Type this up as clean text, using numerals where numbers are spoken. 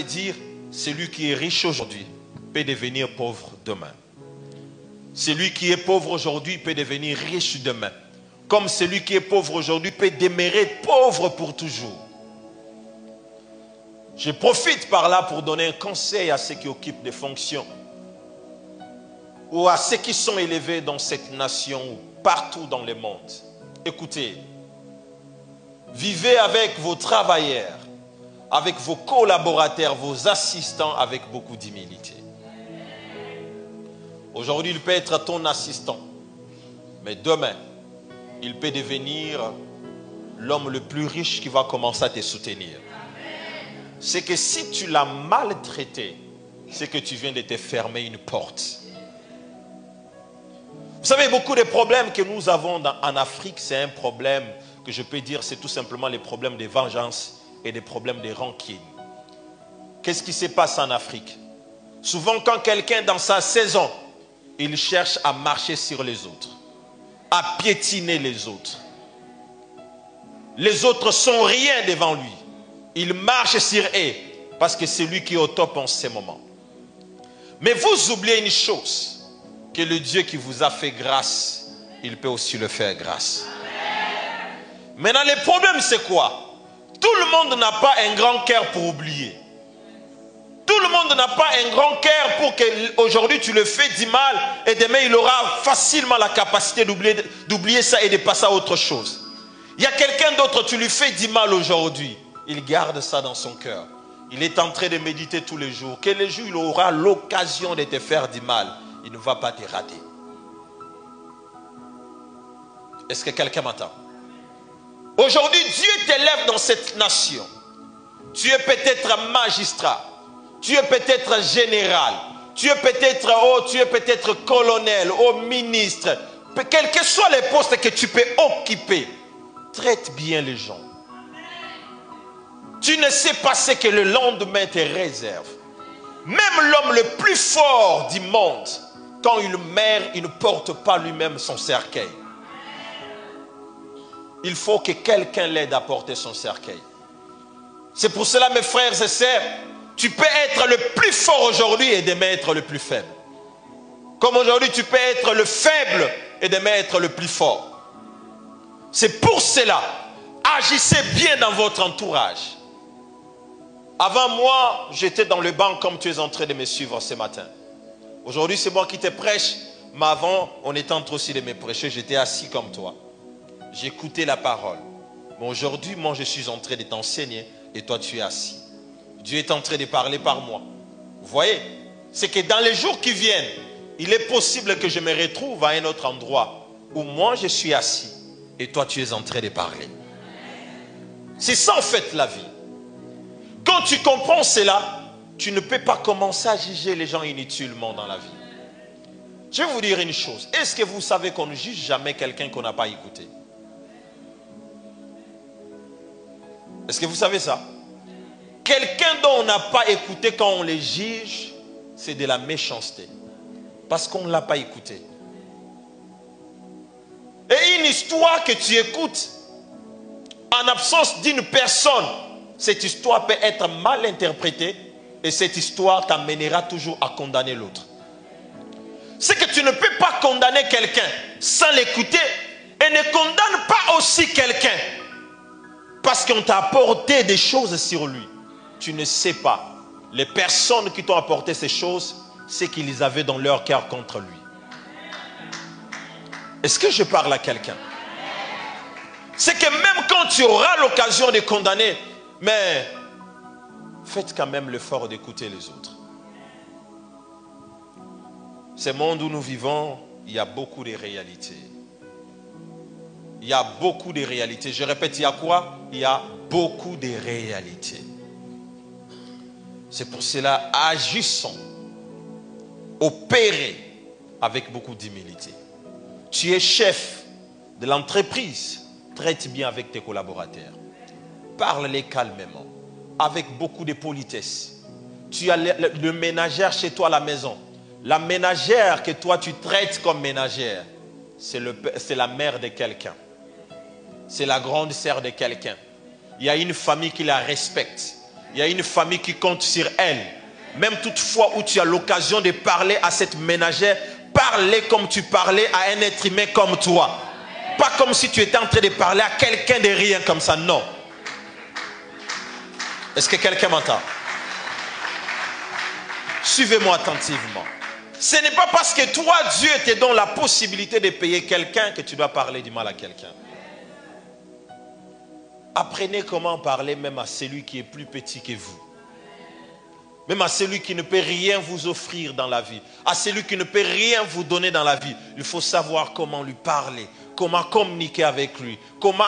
dire, celui qui est riche aujourd'hui peut devenir pauvre demain. Celui qui est pauvre aujourd'hui peut devenir riche demain. Comme celui qui est pauvre aujourd'hui peut demeurer pauvre pour toujours. Je profite par là pour donner un conseil à ceux qui occupent des fonctions ou à ceux qui sont élevés dans cette nation ou partout dans le monde. Écoutez, vivez avec vos travailleurs, avec vos collaborateurs, vos assistants avec beaucoup d'humilité. Aujourd'hui, il peut être ton assistant, mais demain, il peut devenir l'homme le plus riche qui va commencer à te soutenir. C'est que si tu l'as maltraité, c'est que tu viens de te fermer une porte. Vous savez, beaucoup de problèmes que nous avons en Afrique, c'est un problème que je peux dire, c'est tout simplement les problèmes de vengeance et des problèmes de rancune. Qu'est-ce qui se passe en Afrique? Souvent, quand quelqu'un dans sa saison, il cherche à marcher sur les autres, à piétiner les autres. Les autres sont rien devant lui. Il marche sur eux parce que c'est lui qui est au top en ce moment. Mais vous oubliez une chose, que le Dieu qui vous a fait grâce, il peut aussi le faire grâce. Maintenant, le problème c'est quoi? Tout le monde n'a pas un grand cœur pour oublier. Tout le monde n'a pas un grand cœur pour qu'aujourd'hui tu le fais du mal et demain il aura facilement la capacité d'oublier ça et de passer à autre chose. Il y a quelqu'un d'autre, tu lui fais du mal aujourd'hui. Il garde ça dans son cœur. Il est en train de méditer tous les jours. Que les jours il aura l'occasion de te faire du mal, il ne va pas te rater. Est-ce que quelqu'un m'entend? Aujourd'hui, Dieu t'élève dans cette nation. Tu es peut-être magistrat. Tu es peut-être général. Tu es peut-être colonel, ministre. Quels que soient les postes que tu peux occuper, traite bien les gens. Tu ne sais pas ce que le lendemain te réserve. Même l'homme le plus fort du monde, quand il meurt, il ne porte pas lui-même son cercueil. Il faut que quelqu'un l'aide à porter son cercueil. C'est pour cela, mes frères et sœurs, tu peux être le plus fort aujourd'hui et demain être le plus faible. Comme aujourd'hui, tu peux être le faible et demain être le plus fort. C'est pour cela, agissez bien dans votre entourage. Avant moi, j'étais dans le banc comme tu es en train de me suivre ce matin. Aujourd'hui, c'est moi qui te prêche. Mais avant, on était en train aussi de me prêcher. J'étais assis comme toi. J'écoutais la parole. Mais aujourd'hui, moi, je suis en train de t'enseigner et toi, tu es assis. Dieu est en train de parler par moi. Vous voyez? C'est que dans les jours qui viennent, il est possible que je me retrouve à un autre endroit où moi, je suis assis et toi, tu es en train de parler. C'est ça, en fait, la vie. Quand tu comprends cela, tu ne peux pas commencer à juger les gens inutilement dans la vie. Je vais vous dire une chose. Est-ce que vous savez qu'on ne juge jamais quelqu'un qu'on n'a pas écouté? Est-ce que vous savez ça? Quelqu'un dont on n'a pas écouté, quand on les juge, c'est de la méchanceté. Parce qu'on ne l'a pas écouté. Et une histoire que tu écoutes, en absence d'une personne, cette histoire peut être mal interprétée et cette histoire t'amènera toujours à condamner l'autre. C'est que tu ne peux pas condamner quelqu'un sans l'écouter et ne condamne pas aussi quelqu'un parce qu'on t'a apporté des choses sur lui. Tu ne sais pas. Les personnes qui t'ont apporté ces choses, c'est qu'ils avaient dans leur cœur contre lui. Est-ce que je parle à quelqu'un? C'est que même quand tu auras l'occasion de condamner, mais faites quand même l'effort d'écouter les autres. Ce monde où nous vivons, il y a beaucoup de réalités. Il y a beaucoup de réalités. Je répète, il y a quoi? Il y a beaucoup de réalités. C'est pour cela, agissons, opérez avec beaucoup d'humilité. Tu es chef de l'entreprise, traite bien avec tes collaborateurs. Parle-les calmement, avec beaucoup de politesse. Tu as le ménagère chez toi à la maison. La ménagère que toi tu traites comme ménagère, c'est la mère de quelqu'un. C'est la grande sœur de quelqu'un. Il y a une famille qui la respecte. Il y a une famille qui compte sur elle. Même toutefois où tu as l'occasion de parler à cette ménagère, parlez comme tu parlais à un être humain comme toi. Pas comme si tu étais en train de parler à quelqu'un de rien comme ça, non. Est-ce que quelqu'un m'entend? Suivez-moi attentivement. Ce n'est pas parce que toi, Dieu te donne la possibilité de payer quelqu'un que tu dois parler du mal à quelqu'un. Apprenez comment parler même à celui qui est plus petit que vous. Même à celui qui ne peut rien vous offrir dans la vie. À celui qui ne peut rien vous donner dans la vie. Il faut savoir comment lui parler. Comment communiquer avec lui. Comment